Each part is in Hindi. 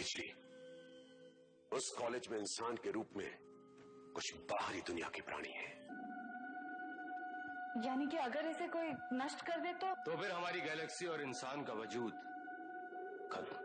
बिजली। उस कॉलेज में इंसान के रूप में कुछ बाहरी दुनिया के प्राणी हैं। यानी कि अगर इसे कोई नष्ट कर दे तो फिर हमारी गैलेक्सी और इंसान का वजूद खत्म।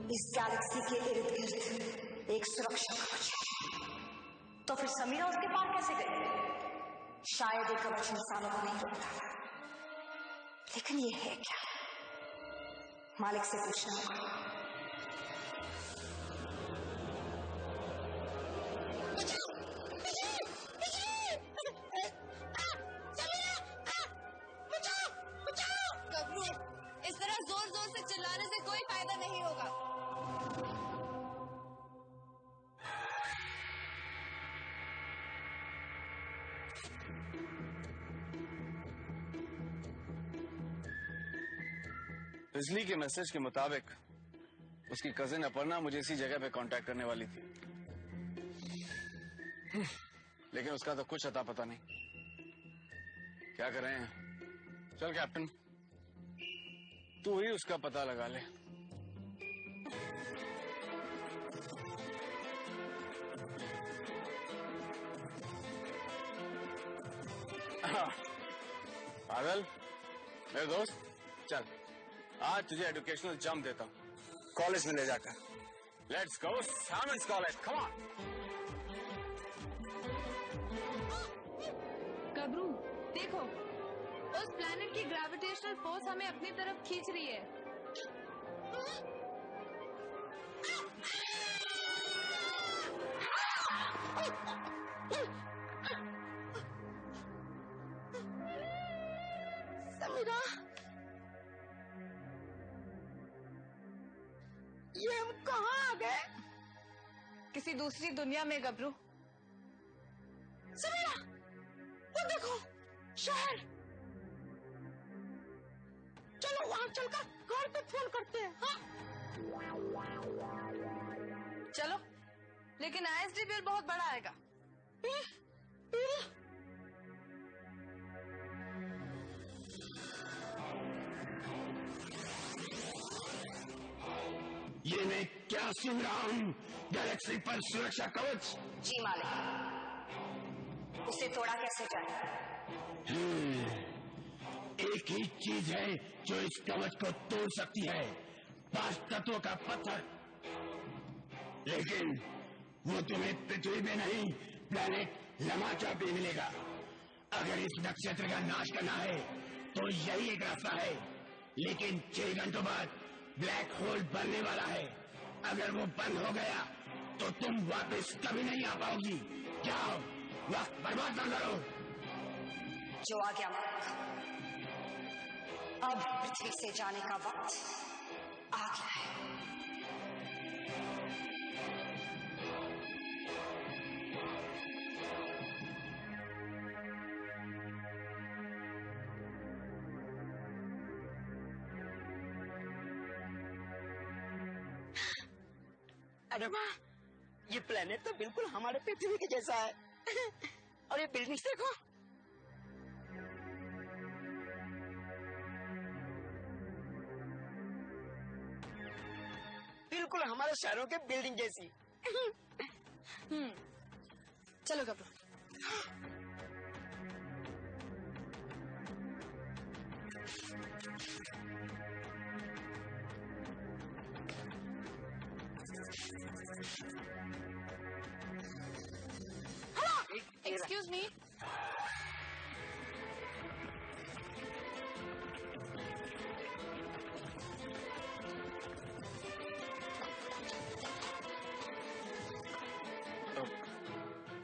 इस गैलेक्सी के इर्द गिर्द एक सुरक्षा कवच है, तो फिर समीरा उसके पार कैसे गई? शायद ये कवच इंसानों को नहीं रोकता, लेकिन ये है क्या? मालिक से पूछना होगा। इस तरह जोर जोर से चिल्लाने से कोई फायदा नहीं होगा। बिजली के मैसेज के मुताबिक उसकी कजिन अपर्णा मुझे इसी जगह पे कांटेक्ट करने वाली थी, लेकिन उसका तो कुछ अता पता नहीं। क्या कर रहे हैं? चल कैप्टन, तू ही उसका पता लगा ले। पागल मेरे दोस्त, चल आज तुझे एजुकेशनल जंप देता हूँ, कॉलेज में ले जाकर। Let's go Simons college, come on. गबरू देखो, उस प्लैनेट की ग्रेविटेशनल फोर्स हमें अपनी तरफ खींच रही है। समीरा, ये हम कहाँ आ गए? किसी दूसरी दुनिया में गबरू। समीरा, वो देखो शहर। चलो वहां चलकर घर पे फोन करते हैं। हाँ? चलो, लेकिन आईएसडी बिल बहुत बड़ा आएगा। ये मैं क्या सुन रहा हूँ? गैलेक्सी पर सुरक्षा कवच? जी मालिक, उसे तोड़ा कैसे जाए? एक ही चीज है जो इस कवच को तोड़ सकती है, 5 तत्वों का पत्थर। लेकिन वो तुम्हें पृथ्वी में नहीं, प्लैनेट लमाचा पे मिलेगा। अगर इस नक्षत्र का नाश करना है तो यही एक रास्ता है, लेकिन 6 घंटों बाद ब्लैक होल बनने वाला है। अगर वो बंद हो गया तो तुम वापस कभी नहीं आ पाओगी। जाओ, वक्त बर्बाद न करो। जो आ गया मालिक, अब पृथ्वी से जाने का वक्त आ गया है। अरे वाह, ये प्लेनेट तो बिल्कुल हमारे पृथ्वी के जैसा है। और ये बिल्डिंग्स देखो। बिल्कुल हमारे शहरों के बिल्डिंग जैसी। चलो गबरू। Excuse me,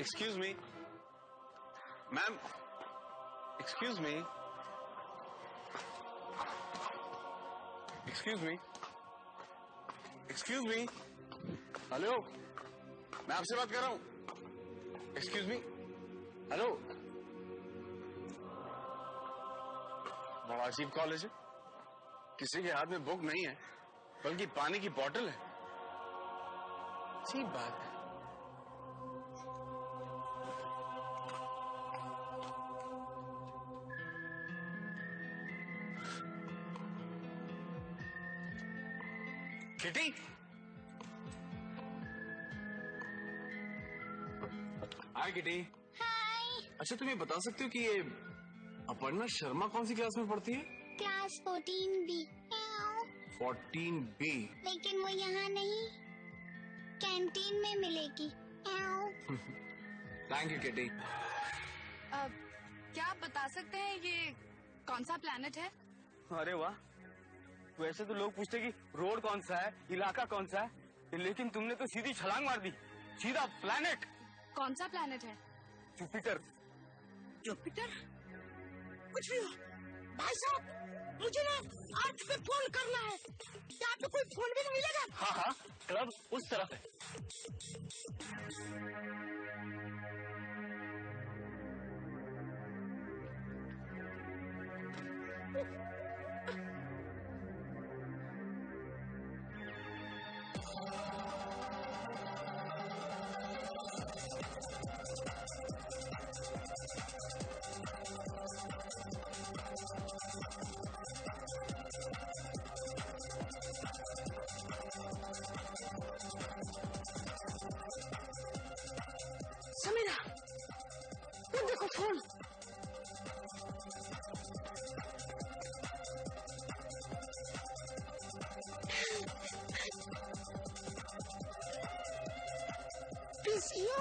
Excuse me. Ma'am. Excuse me. Excuse me. Excuse me. Hello, मैं आपसे बात कर रहा हूँ. Excuse me. हेलो. बड़ा अजीब कॉलेज है. किसी के हाथ में बुक नहीं है, बल्कि पानी की बोतल है. अजीब बात है. किटी. हाय किटी. हाय. अच्छा, तुम ये बता सकते हो कि ये अपर्णा शर्मा कौन सी क्लास में पढ़ती है? Class 14B. 14B. लेकिन वो यहाँ नहीं, कैंटीन में मिलेगी. Thank you kitty. क्या आप बता सकते हैं ये कौन सा प्लैनेट है? अरे वाह, वैसे तो लोग पूछते कि रोड कौन सा है, इलाका कौन सा है, लेकिन तुमने तो सीधी छलांग मार दी. सीधा प्लैनेट. कौन सा प्लैनेट है? जुपिटर. जुपिटर? कुछ भी हो भाई साहब, मुझे ना अर्थ पे फोन करना है. यहाँ पे कोई फोन भी नहीं मिलेगा? हाँ हाँ, क्लब उस तरफ है. समीरा, वो देखो फोन. पीसीओ.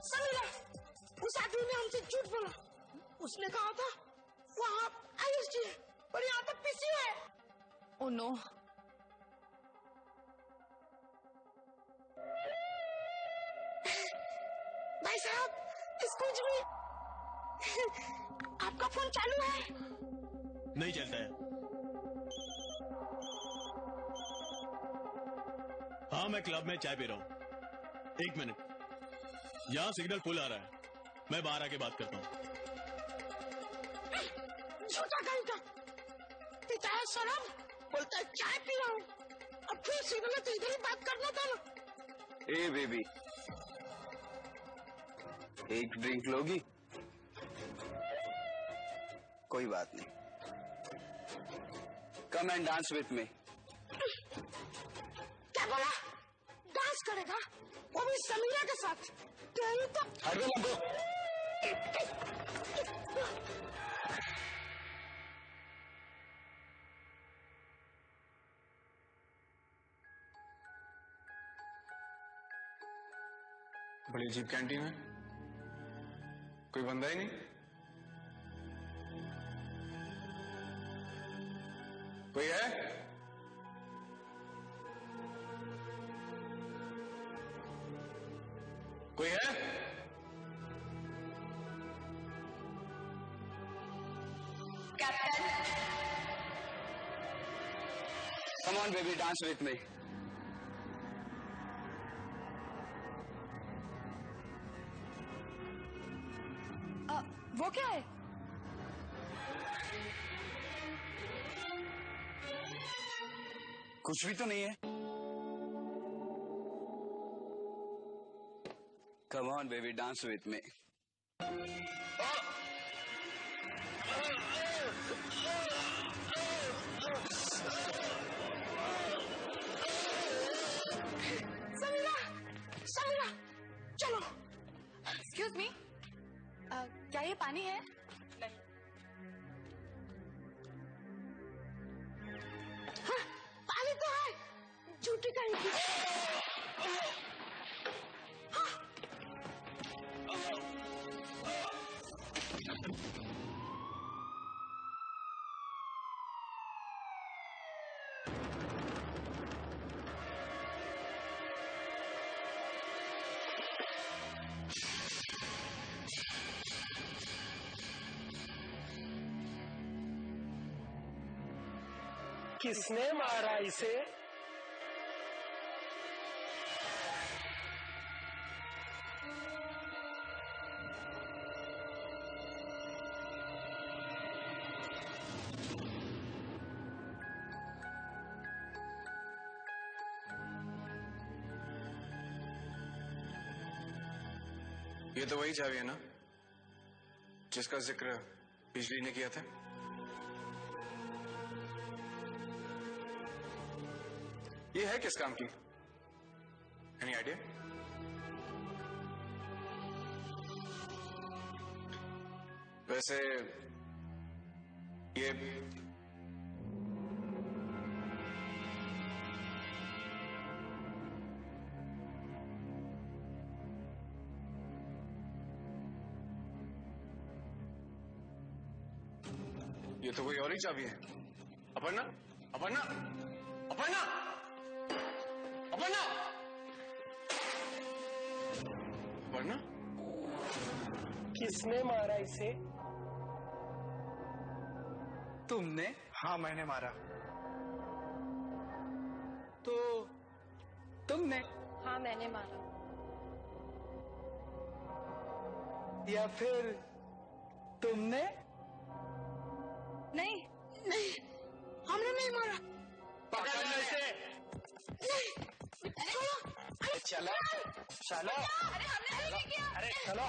समीरा, उस आदमी ने हमसे झूठ बोला. उसने कहा था वहाँ आईएसडी है और यहाँ तो पीसीओ है. Oh no. भाई साहब, एक्सक्यूज मी, आपका फोन चालू है? नहीं चलता है. हाँ, मैं क्लब में चाय पी रहा हूँ. एक मिनट, यहाँ सिग्नल फुल आ रहा है. मैं बाहर आके बात करता हूँ. झूठा घंटा पिता है शराब, बोलता है चाय पी रहा हूँ. अब फिर सिग्नल तो इधर ही बात करना था ना. ए बेबी, एक ड्रिंक लोगी? कोई बात नहीं. Come and dance with me. क्या बोला? डांस करेगा, वो भी समीरा के साथ? कहीं तो हट गए लंबो. बड़ी अजीब कैंटीन है. कोई बंदा ही नहीं. कोई है? कोई है? Come on, baby, dance with me. वो क्या है? कुछ भी तो नहीं है. Come on, baby, dance with me. Samira, Samira, चलो. एक्सक्यूज मी, क्या ये पानी है? हाँ, पानी तो है. झूठी कहीं की. किसने मारा इसे? ये तो वही चाबी है ना जिसका जिक्र बिजली ने किया था? ये है किस काम की? Any idea? वैसे ये तो कोई और ही चाबी है। अपर्णा, अपर्णा, अपर्णा, अपर्णा, अपर्णा, किसने मारा इसे? तुमने? हाँ मैंने मारा। तो तुमने? हाँ मैंने मारा। या फिर तुमने? नहीं नहीं, हमने नहीं मारा। पकड़ लो इसे। अरे चलो चलो। अरे हमने नहीं किया। अरे चलो।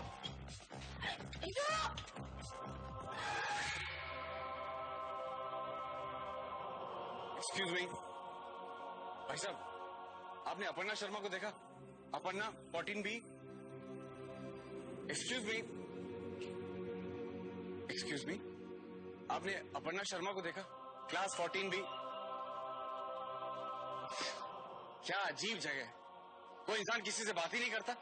एक्सक्यूज मी भाई साहब, आपने अपर्णा शर्मा को देखा? Aparna 14B। Excuse me, excuse me, आपने अपर्णा शर्मा को देखा? Class 14B। क्या अजीब जगह है, कोई इंसान किसी से बात ही नहीं करता।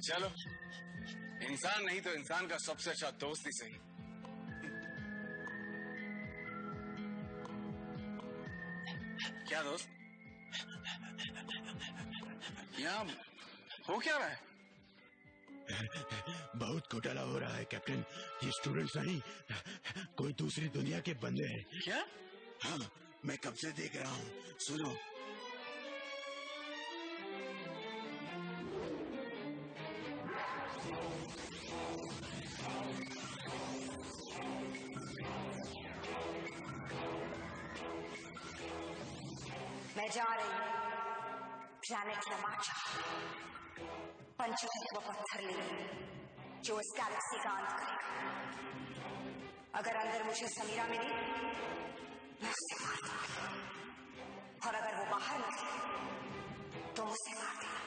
चलो, इंसान नहीं तो इंसान का सबसे अच्छा दोस्त ही सही। क्या दोस्त, यहाँ हो क्या रहा है? बहुत घोटाला हो रहा है कैप्टन। ये स्टूडेंट्स नहीं, कोई दूसरी दुनिया के बंदे हैं। क्या? हाँ, मैं कब से देख रहा हूँ। सुनो, मैं जा रही हूँ प्लैनेट लमाचा, पंचतत्व पत्थर लेकर जो इस गैलेक्सी का अंत करेगा। अगर अंदर मुझे समीरा मिली, मैं उससे मार दूंगी, और अगर वो बाहर निकले तो मुझसे मार देना।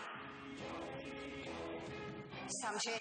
समझे?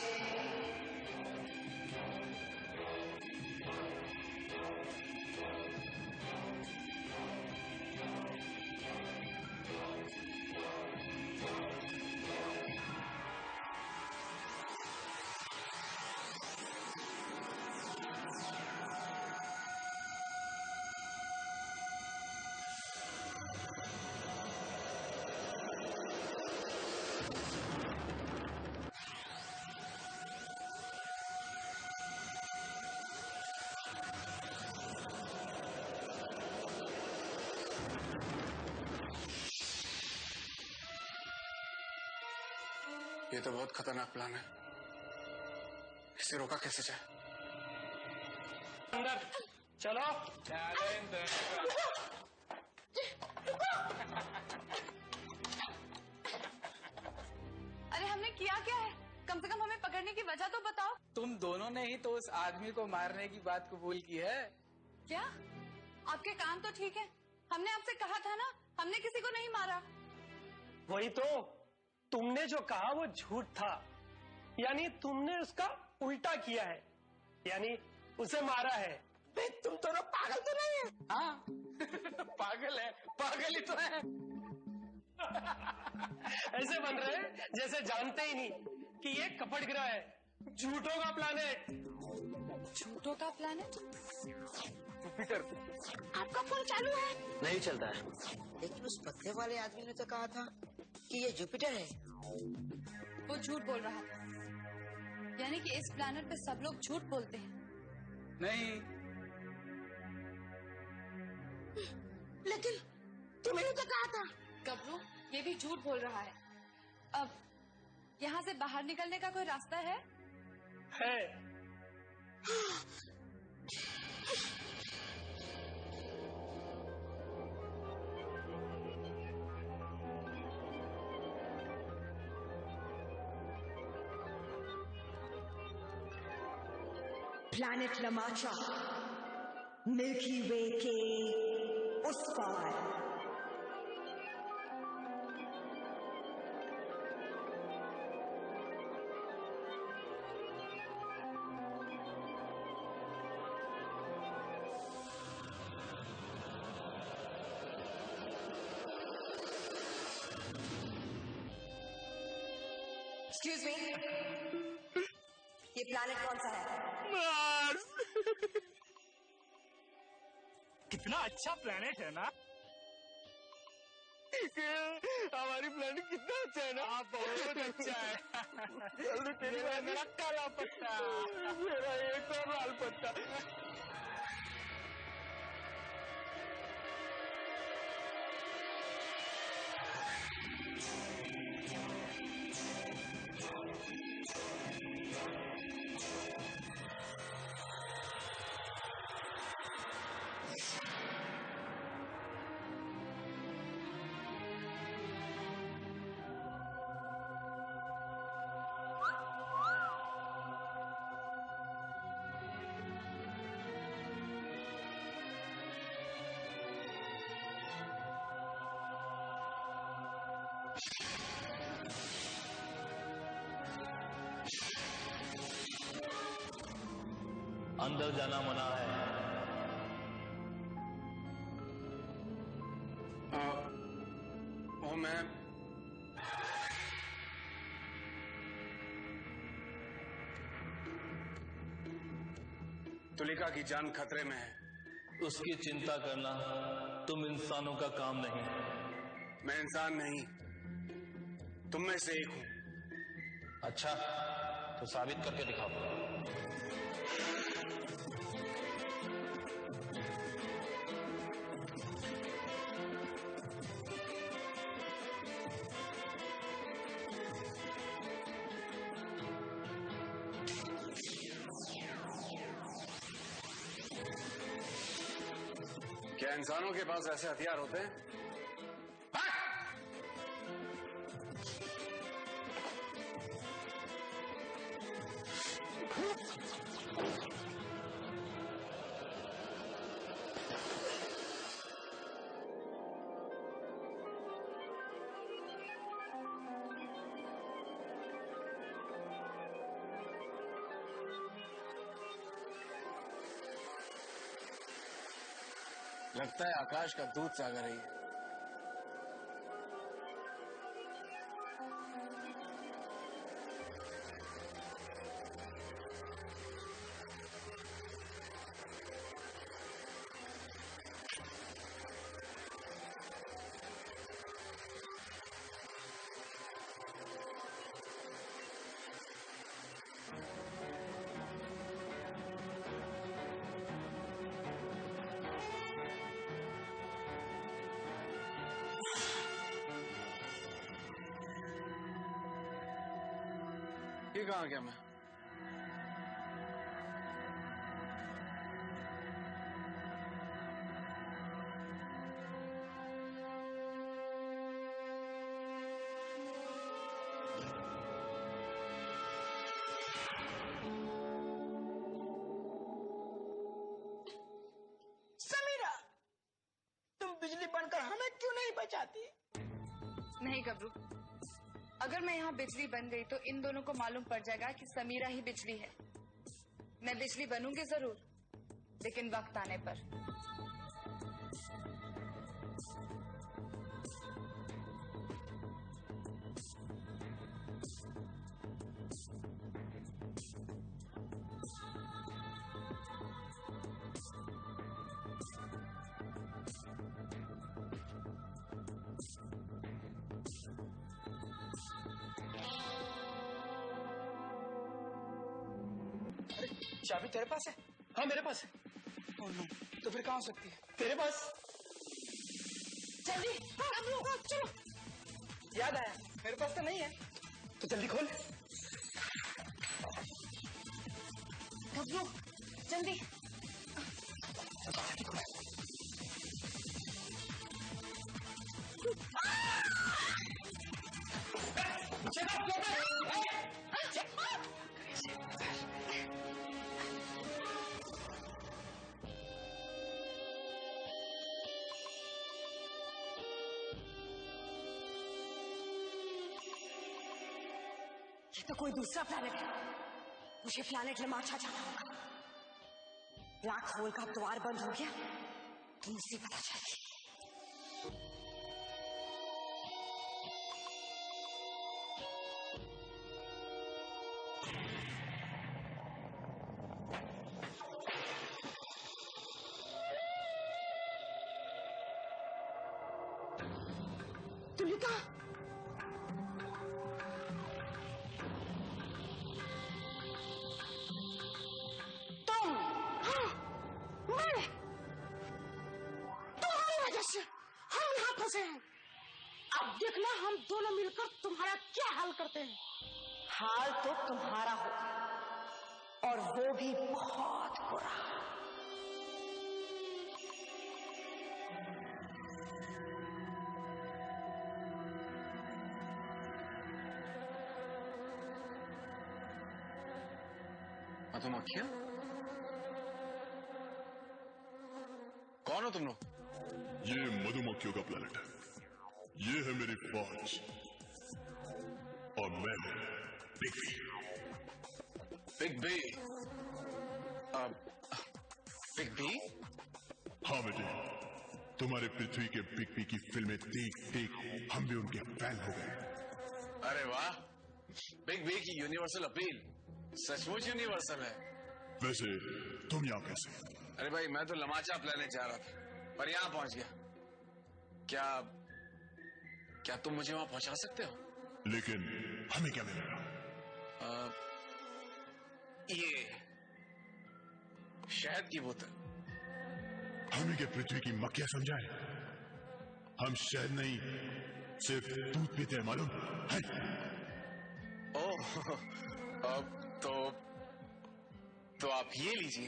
ये तो बहुत खतरनाक प्लान है, इसे रोका कैसे जाए? अंदर चलो। अरे हमने किया क्या है? कम से कम हमें पकड़ने की वजह तो बताओ। तुम दोनों ने ही तो उस आदमी को मारने की बात कबूल की है। क्या? आपके कान तो ठीक है? हमने आपसे कहा था ना, हमने किसी को नहीं मारा। वही तो, तुमने जो कहा वो झूठ था, यानी तुमने उसका उल्टा किया है, यानी उसे मारा है। तुम दोनों पागल तो नहीं है? हाँ पागल है, पागल ही तो है। ऐसे बन रहे हैं जैसे जानते ही नहीं कि ये कपट ग्रह है, झूठों का प्लैनेट। झूठों का प्लैनेट? जुपिटर। आपका फोन चालू है? नहीं चलता है। लेकिन उस पत्ते वाले आदमी ने तो कहा था कि ये जुपिटर है। वो झूठ बोल रहा था। यानी कि इस प्लैनेट पे सब लोग झूठ बोलते हैं। नहीं, लेकिन तुमने तो कहा था। गबरू, ये भी झूठ बोल रहा है। अब यहाँ से बाहर निकलने का कोई रास्ता है? प्लैनेट लमाचा, मिल्की वे के उस पार। एक्सक्यूज मी, ये प्लैनेट कौन सा है? मार्स। कितना अच्छा प्लेनेट है ना। हमारी प्लानिंग कितना अच्छा है ना। आप बहुत अच्छा है। तेरी मेरा काला पत्ता, मेरा एक और लाल पत्ता। अंदर जाना मना है। वो मैं तुलिका की जान खतरे में है। उसकी चिंता करना तुम इंसानों का काम नहीं। मैं इंसान नहीं, तुम में से एक हूं। अच्छा, तो साबित करके दिखाओ। क्या इंसानों के पास ऐसे हथियार होते हैं? लगता है आकाश का दूध सागर है ये। ये कहाँ गया मैं? समीरा, तुम बिजली बनकर हमें क्यों नहीं बचाती? नहीं गबरू, अगर मैं यहाँ बिजली बन गई तो इन दोनों को मालूम पड़ जाएगा कि समीरा ही बिजली है। मैं बिजली बनूंगी जरूर, लेकिन वक्त आने पर। चाबी तेरे पास है? हाँ मेरे पास है। ओह नो, तो फिर कहाँ हो सकती है? तेरे पास। जल्दी चलो। याद आया, मेरे पास तो नहीं है। तो जल्दी खोल। गब्रू जल्दी। ये तो कोई दूसरा प्लैनेट है। मुझे प्लैनेट लमाचा जाना होगा। ब्लैक होल का द्वार बंद हो गया तो मुझे पता चलेगी। तुलिका, तुम, हाँ, मैं, तुम्हारी वजह से हम यहाँ फंसे हैं। अब देखना हम दोनों मिलकर तुम्हारा क्या हाल करते हैं। हाल तो तुम्हारा होगा और वो भी बहुत बुरा। मधुमक्खियां? कौन हो तुम लोग? ये मधुमक्खियों का प्लेनेट है। ये है मेरी फौज और मैं big B. Big B? Big B? हाँ बेटे, तुम्हारे पृथ्वी के बिग बी की फिल्में देख देख हम भी उनके फैन हो गए। अरे वाह, बिग बी की यूनिवर्सल अपील सचमुच यूनिवर्सल है। वैसे तुम यहाँ कैसे? अरे भाई, मैं तो लमाचा प्लेनेट जा रहा था, पर यहाँ पहुंच गया। क्या तुम मुझे वहां पहुंचा सकते हो? लेकिन हमें क्या मिलेगा? ये शहद की बोतल। हमें क्या पृथ्वी की मक्खियां समझाए? हम शहद नहीं, सिर्फ दूध पीते हैं, मालूम है? ओह, तो आप ये लीजिए।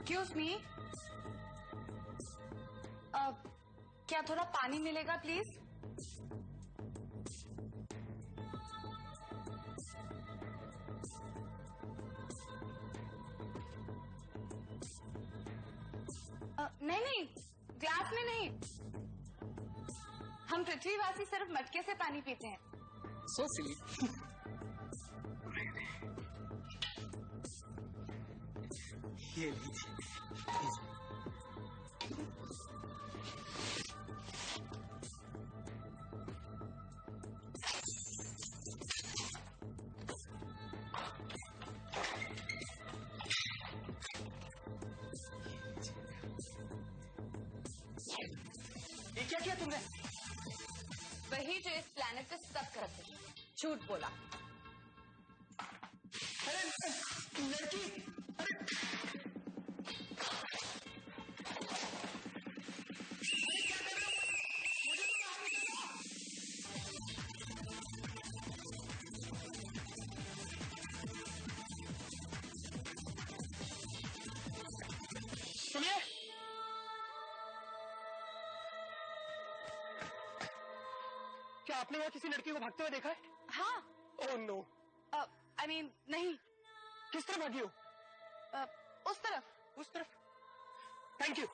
एक्सक्यूज मी, क्या थोड़ा पानी मिलेगा प्लीज? नहीं, ग्लास में नहीं। हम पृथ्वीवासी सिर्फ मटके से पानी पीते हैं। सो सिली। ये लीजिए। ये क्या किया तुमने? वही जो इस प्लेनेट पे सब करते हैं। झूठ बोला। अरे लड़की, सुनिए, क्या आपने यहाँ किसी लड़की को भागते हुए देखा है? हाँ। Oh no. आई मीन नहीं। किस तरफ भागी हो? उस तरफ। उस तरफ। Thank you.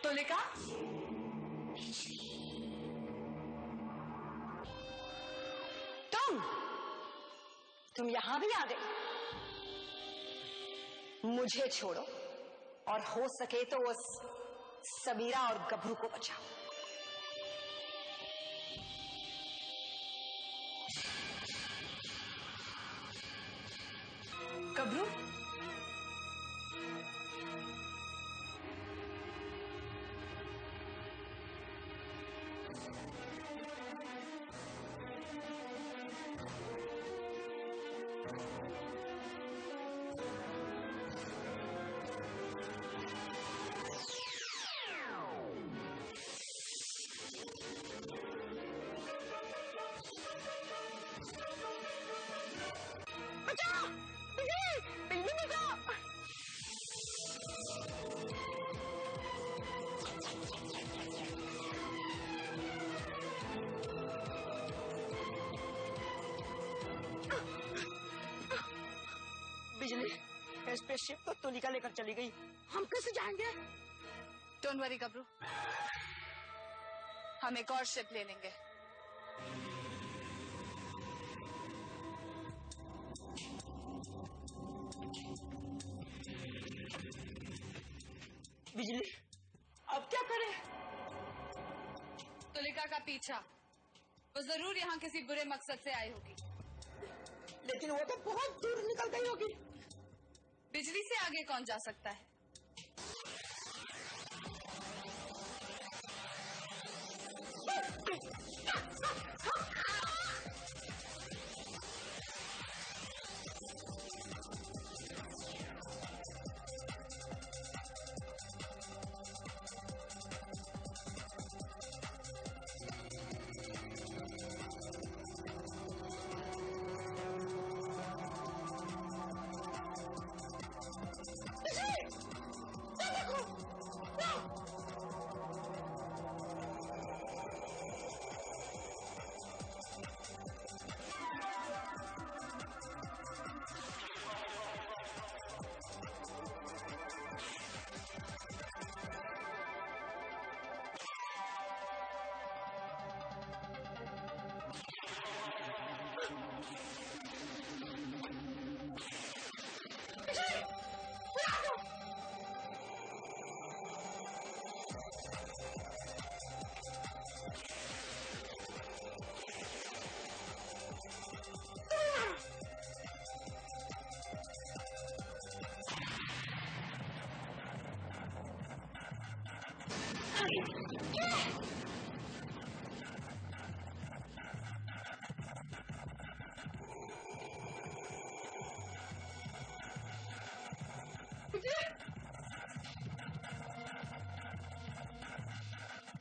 तुलिका, तुम यहां भी आ गए। मुझे छोड़ो और हो सके तो उस समीरा और गभरू को बचाओ। गभरू, बिजली स्पेसशिप तो तुलिका लेकर चली गई, हम कैसे जाएंगे? डोंट वरी गभरू, हम एक और शिप ले लेंगे। बिजली अब क्या करें? तुलिका का पीछा, वो जरूर यहाँ किसी बुरे मकसद से आई होगी। लेकिन वो तो बहुत दूर निकल गई होगी। बिजली से आगे कौन जा सकता है?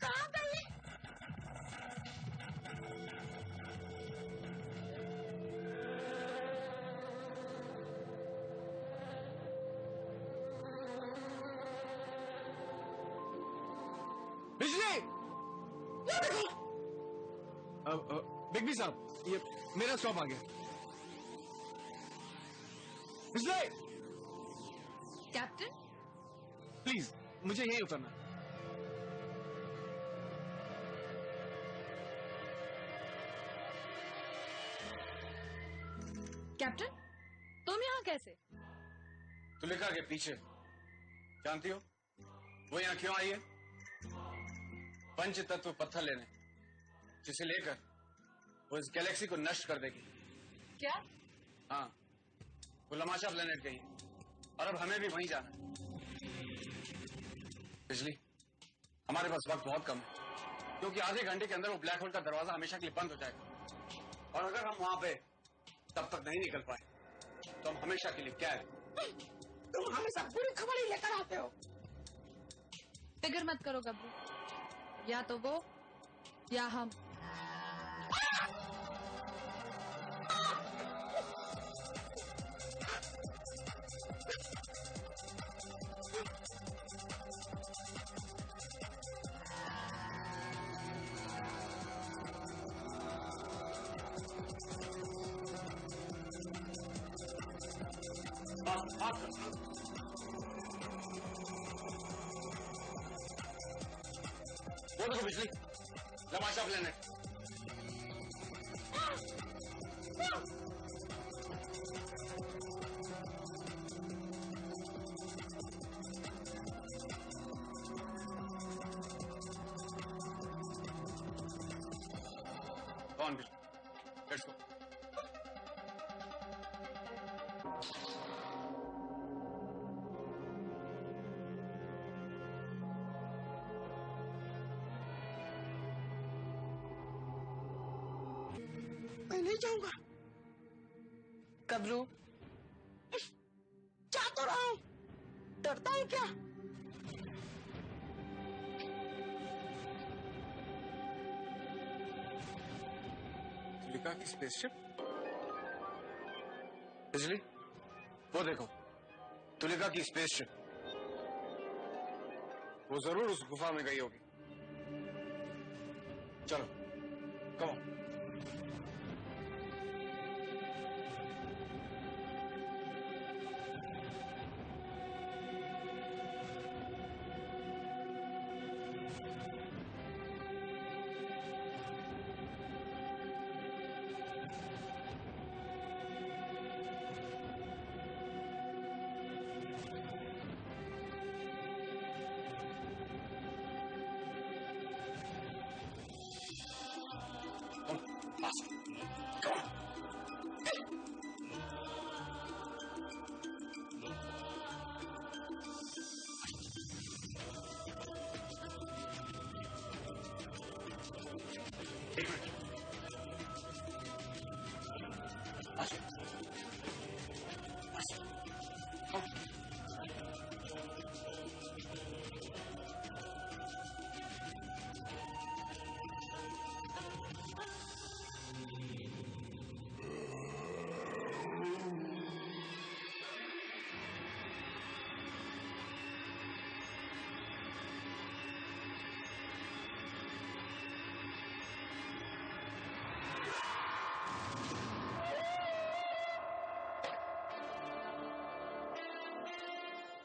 कहाँ गई? बिजली! बिग बी साहब, ये मेरा स्टॉप आ गया। बिजली! कैप्टन, प्लीज मुझे यहीं उतरना। कैप्टन, तुम यहाँ कैसे? तुलिका के पीछे। जानती हो वो यहाँ क्यों आई है? पंच तत्व पत्थर लेने, जिसे लेकर वो इस गैलेक्सी को नष्ट कर देगी। क्या? हाँ, वो लमाशा प्लेनेट गई और अब हमें भी वहीं जाना है। बिजली, हमारे पास वक्त बहुत कम है, क्योंकि आधे घंटे के अंदर वो ब्लैक होल का दरवाजा हमेशा के लिए बंद हो जाएगा। और अगर हम वहां पे तब तक नहीं निकल पाए तो हम हमेशा के लिए कैद। तुम हमेशा बुरी खबर ही लेकर आते हो। फिक्र मत करो गब्बू, या तो वो या हम। वो देखो बिजली, लमाशा प्लेनेट। नहीं जाऊंगा। गबरू, जा तो रहा हूं, डरता हूं क्या? तुलिका की स्पेसशिप? बिजली, वो देखो, तुलिका की स्पेसशिप। वो जरूर उस गुफा में गई होगी। चलो, कम ऑन।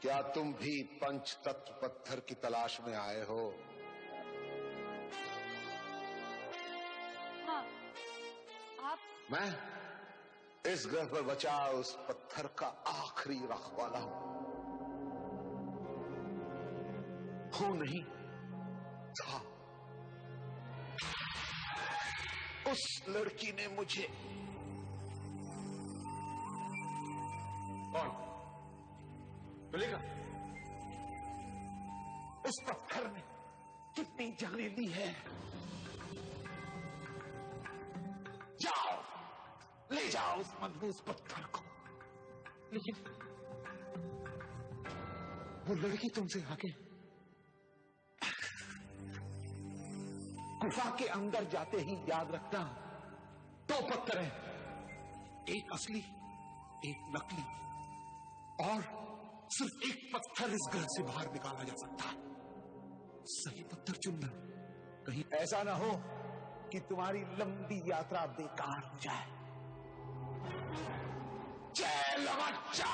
क्या तुम भी पंच तत्व पत्थर की तलाश में आए हो? हाँ, आप? मैं इस ग्रह पर बचा उस पत्थर का आखिरी रखवाला हूं नहीं था। उस लड़की ने मुझे कौन? तुलिका? उस पत्थर ने कितनी जाने ली है। जाओ, ले जाओ उस मनहूस पत्थर को। लेकिन वो लड़की तुमसे आगे गुफा के अंदर जाते ही याद रखना, 2 पत्थर हैं, एक असली एक नकली, और सिर्फ एक पत्थर इस ग्रह से बाहर निकाला जा सकता है। सही पत्थर चुनना, कहीं ऐसा ना हो कि तुम्हारी लंबी यात्रा बेकार हो जाए। जय लवच्चा।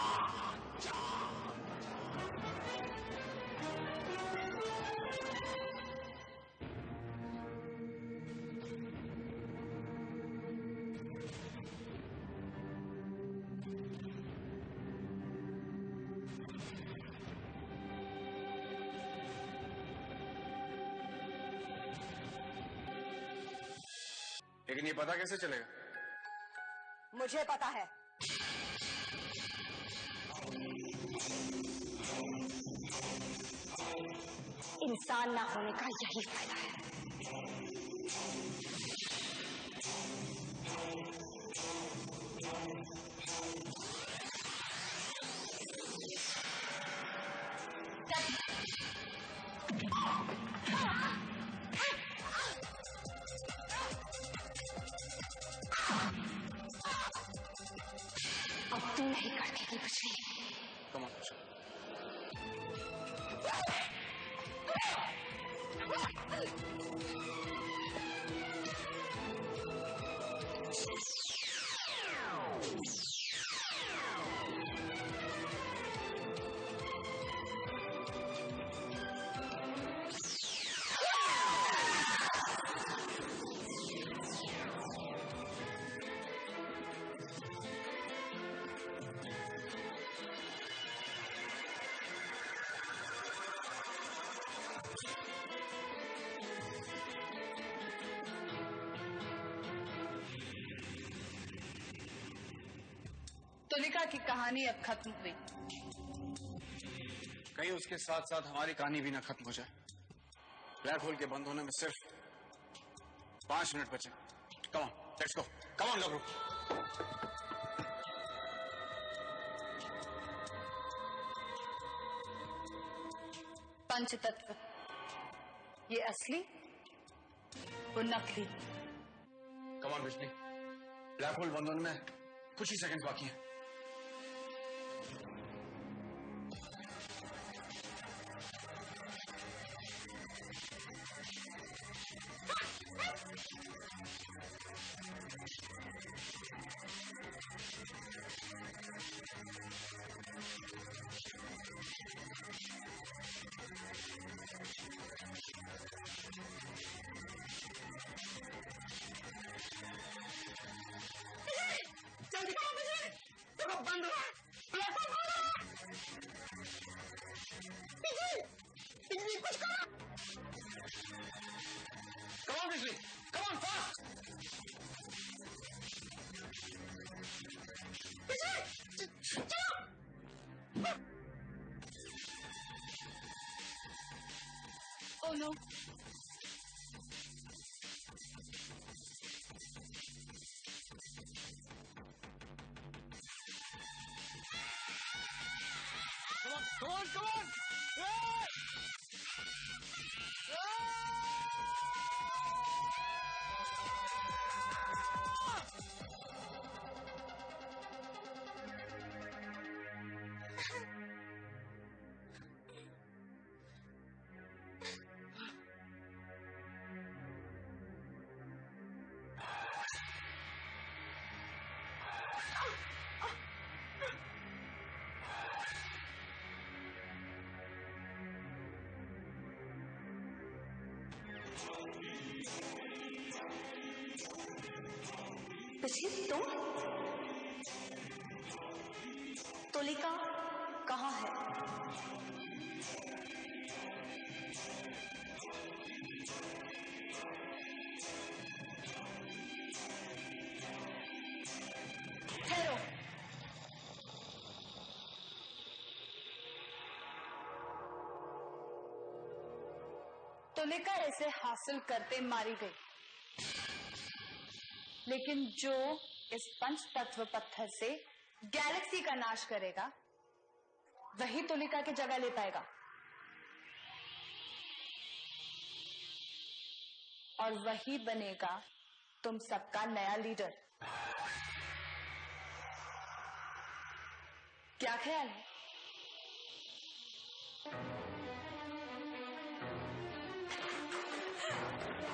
लेकिन ये पता कैसे चलेगा? मुझे पता है। इंसान ना होने का यही फायदा है। अब तू नहीं कटेगी बिजली। Come on. तुलिका की कहानी अब खत्म हुई। कहीं उसके साथ साथ हमारी कहानी भी ना खत्म हो जाए। ब्लैक होल के बंद होने में सिर्फ 5 मिनट बचे। Come on, let's go. Come on गबरू। पंचतत्व, ये असली वो नकली। कम ऑन बिजली, ब्लैक होल बंद होने में कुछ ही सेकंड बाकी हैं। जल्दी करो बिजली, देखो बंद हुआ, ब्लैक होल बंद हुआ। बिजली, बिजली कुछ करो। कम ऑन बिजली, कम ऑन फास्ट। बिजली, चलो। Oh no, Come on, come on! Yeah! बिजली तुम? तुलिका कहाँ है? ठहरो। तुलिका इसे हासिल करते मारी गई, लेकिन जो इस पंच तत्व पत्थर से गैलेक्सी का नाश करेगा वही तुलिका की जगह ले पाएगा, और वही बनेगा तुम सबका नया लीडर। क्या ख्याल है?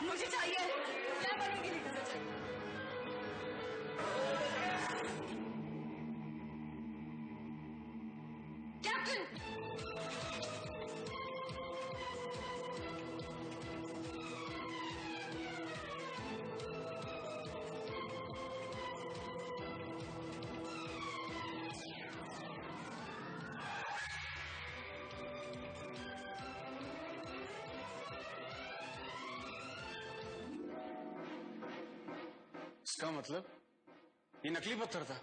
मुझे चाहिए, क्या बनूंगी लीडर मुझे। कैप्टन, इसका मतलब ये नकली पत्थर था,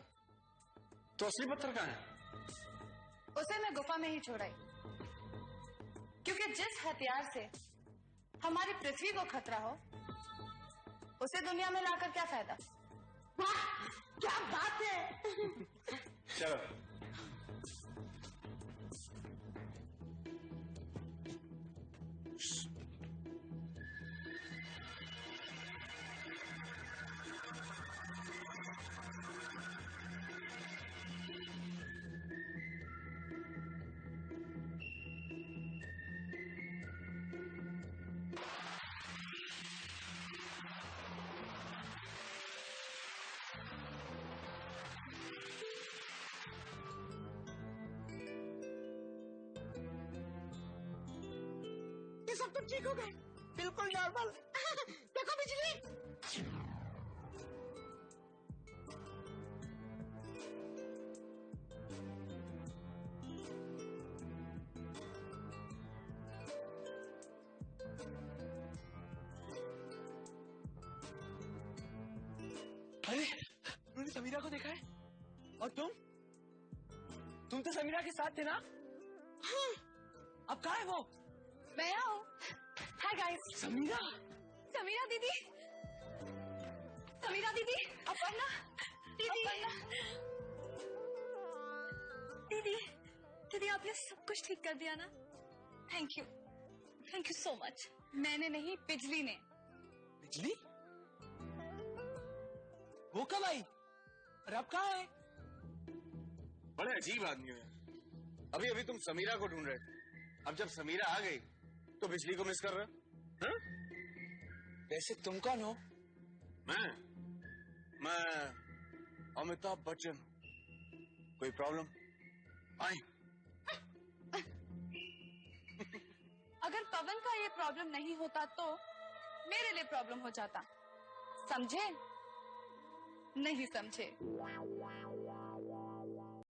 तो असली पत्थर कहाँ है? उसे मैं गुफा में ही छोड़ाई, क्योंकि जिस हथियार से हमारी पृथ्वी को खतरा हो उसे दुनिया में लाकर क्या फायदा। वाह, क्या बात है। चलो ये सब तो ठीक हो गए, बिल्कुल नॉर्मल। देखो बिजली, अरे तूने समीरा को देखा है? और तुम तो समीरा के साथ थे ना? हाँ। अब कहाँ है वो? मैं यहाँ हूँ। Hi guys. समीरा? समीरा दीदी, समीरा दीदी, अपर्णा दीदी, दीदी दीदी आपने सब कुछ ठीक कर दिया ना? Thank you so much. मैंने नहीं, बिजली ने। बिजली? वो कब आई? और अब कहाँ है? बड़े अजीब आदमी हो यार। अभी अभी तुम समीरा को ढूंढ रहे थे, अब जब समीरा आ गई तो बिजली को मिस कर रहे हो? वैसे तुम कौन हो? मैं अमिताभ बच्चन। कोई प्रॉब्लम? आई। अगर पवन का ये प्रॉब्लम नहीं होता तो मेरे लिए प्रॉब्लम हो जाता। समझे? नहीं समझे।